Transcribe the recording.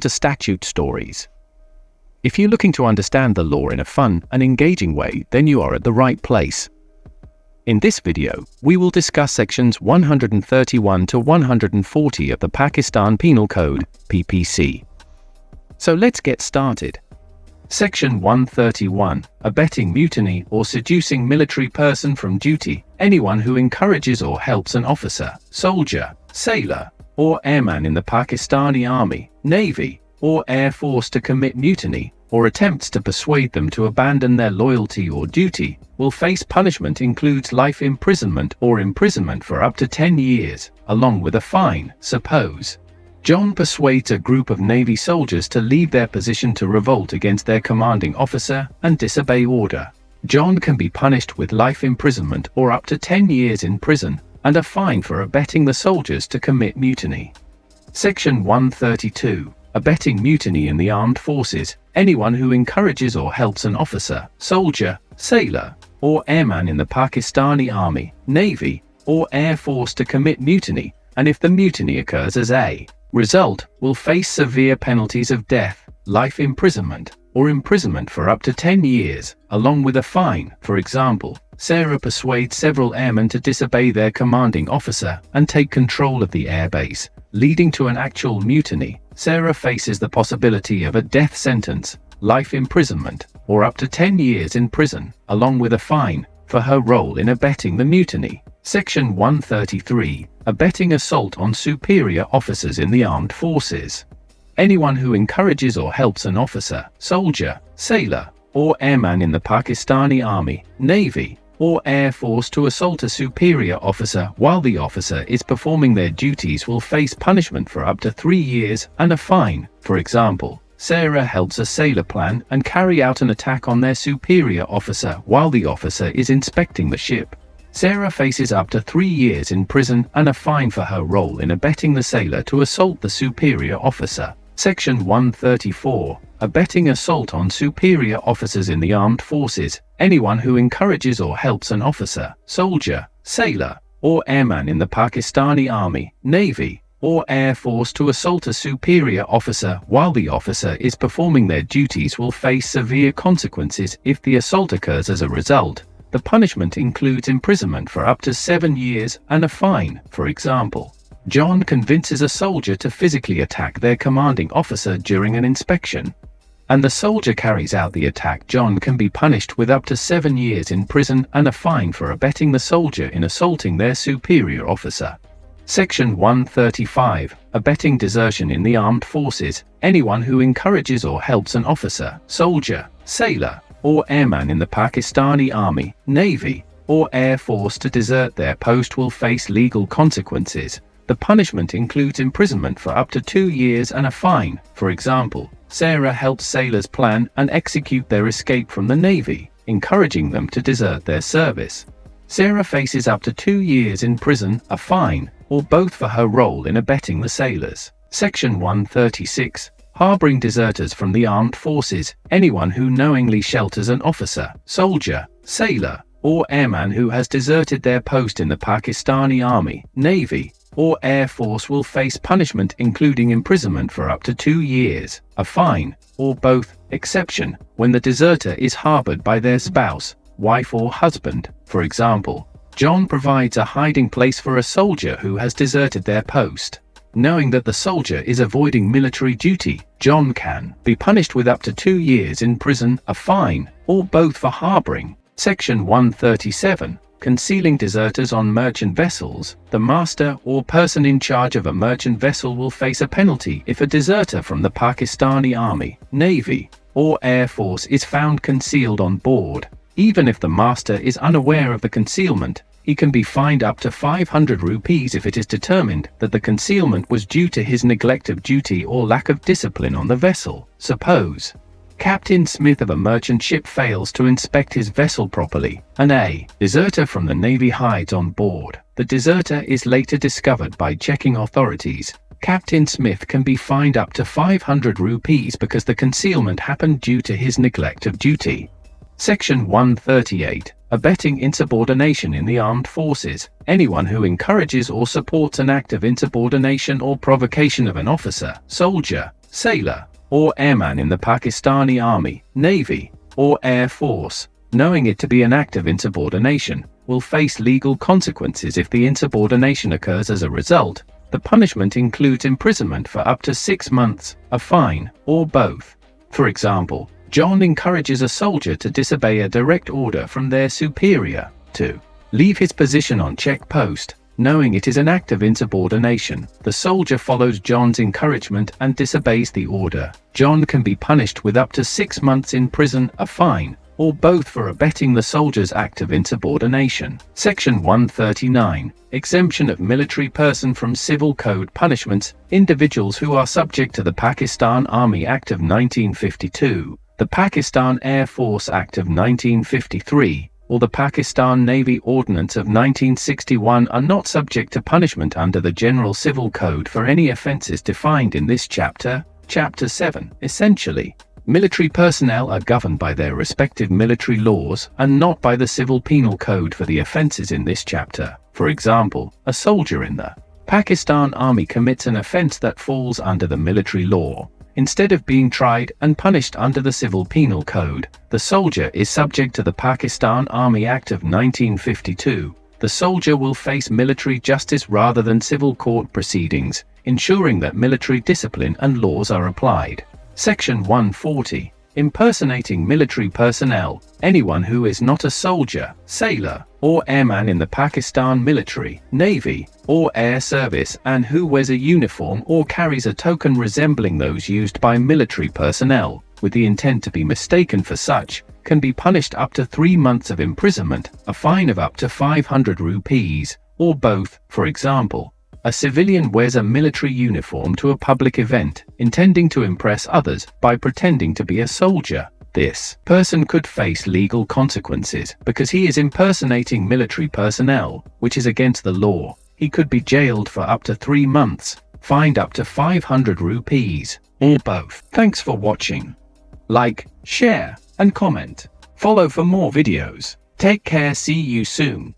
To statute stories. If you're looking to understand the law in a fun and engaging way, then you are at the right place. In this video, we will discuss sections 131 to 140 of the Pakistan Penal Code, PPC. So let's get started. Section 131, abetting mutiny or seducing military person from duty, anyone who encourages or helps an officer, soldier, sailor, or airman in the Pakistani Army, Navy, or Air Force to commit mutiny, or attempts to persuade them to abandon their loyalty or duty, will face punishment includes life imprisonment or imprisonment for up to 10 years, along with a fine. Suppose John persuades a group of Navy soldiers to leave their position to revolt against their commanding officer and disobey order. John can be punished with life imprisonment or up to 10 years in prison, and a fine for abetting the soldiers to commit mutiny. Section 132, abetting mutiny in the armed forces, anyone who encourages or helps an officer, soldier, sailor, or airman in the Pakistani Army, Navy, or Air Force to commit mutiny, and if the mutiny occurs as a result, will face severe penalties of death, life imprisonment, or imprisonment for up to 10 years, along with a fine. For example, Sarah persuades several airmen to disobey their commanding officer and take control of the airbase, leading to an actual mutiny. Sarah faces the possibility of a death sentence, life imprisonment, or up to 10 years in prison, along with a fine, for her role in abetting the mutiny. Section 133, abetting assault on superior officers in the armed forces. Anyone who encourages or helps an officer, soldier, sailor, or airman in the Pakistani Army, Navy, or Air Force to assault a superior officer while the officer is performing their duties will face punishment for up to 3 years and a fine. For example, Sarah helps a sailor plan and carry out an attack on their superior officer while the officer is inspecting the ship. Sarah faces up to 3 years in prison and a fine for her role in abetting the sailor to assault the superior officer. Section 134, abetting assault on superior officers in the armed forces, anyone who encourages or helps an officer, soldier, sailor, or airman in the Pakistani Army, Navy, or Air Force to assault a superior officer while the officer is performing their duties will face severe consequences if the assault occurs as a result. The punishment includes imprisonment for up to 7 years and a fine. For example, John convinces a soldier to physically attack their commanding officer during an inspection, and the soldier carries out the attack. John can be punished with up to 7 years in prison and a fine for abetting the soldier in assaulting their superior officer. Section 135, abetting desertion in the armed forces, anyone who encourages or helps an officer, soldier, sailor, or airman in the Pakistani Army, Navy, or Air Force to desert their post will face legal consequences. The punishment includes imprisonment for up to 2 years and a fine. For example, Sarah helps sailors plan and execute their escape from the Navy, encouraging them to desert their service. Sarah faces up to 2 years in prison, a fine, or both for her role in abetting the sailors. Section 136, harboring deserters from the armed forces, anyone who knowingly shelters an officer, soldier, sailor, or airman who has deserted their post in the Pakistani Army, Navy, or Air Force will face punishment including imprisonment for up to 2 years, a fine, or both. Exception, when the deserter is harbored by their spouse, wife or husband. For example, John provides a hiding place for a soldier who has deserted their post. Knowing that the soldier is avoiding military duty, John can be punished with up to 2 years in prison, a fine, or both for harboring. Section 137, concealing deserters on merchant vessels. The master or person in charge of a merchant vessel will face a penalty if a deserter from the Pakistani Army, Navy, or Air Force is found concealed on board. Even if the master is unaware of the concealment, he can be fined up to 500 rupees if it is determined that the concealment was due to his neglect of duty or lack of discipline on the vessel. Suppose Captain Smith of a merchant ship fails to inspect his vessel properly, and a deserter from the Navy hides on board. The deserter is later discovered by checking authorities. Captain Smith can be fined up to 500 rupees because the concealment happened due to his neglect of duty. Section 138, abetting insubordination in the armed forces. Anyone who encourages or supports an act of insubordination or provocation of an officer, soldier, sailor, or airman in the Pakistani Army, Navy, or Air Force, knowing it to be an act of insubordination, will face legal consequences if the insubordination occurs as a result. The punishment includes imprisonment for up to 6 months, a fine, or both. For example, John encourages a soldier to disobey a direct order from their superior, to leave his position on check post, knowing it is an act of insubordination. The soldier follows John's encouragement and disobeys the order. John can be punished with up to 6 months in prison, a fine, or both for abetting the soldier's act of insubordination. Section 139. Exemption of military person from civil code punishments. Individuals who are subject to the Pakistan Army Act of 1952, the Pakistan Air Force Act of 1953, or the Pakistan Navy Ordinance of 1961 are not subject to punishment under the General Civil Code for any offences defined in this chapter. Chapter 7. Essentially, military personnel are governed by their respective military laws and not by the Civil Penal Code for the offences in this chapter. For example, a soldier in the Pakistan Army commits an offence that falls under the military law. Instead of being tried and punished under the Civil Penal Code, the soldier is subject to the Pakistan Army Act of 1952. The soldier will face military justice rather than civil court proceedings, ensuring that military discipline and laws are applied. Section 140. Impersonating military personnel. Anyone who is not a soldier, sailor, or airman in the Pakistan military, navy, or air service and who wears a uniform or carries a token resembling those used by military personnel, with the intent to be mistaken for such, can be punished up to 3 months of imprisonment, a fine of up to 500 rupees, or both. For example, a civilian wears a military uniform to a public event, intending to impress others by pretending to be a soldier. This person could face legal consequences because he is impersonating military personnel, which is against the law. He could be jailed for up to 3 months, fined up to 500 rupees, or both. Thanks for watching. Like, share, and comment. Follow for more videos. Take care, see you soon.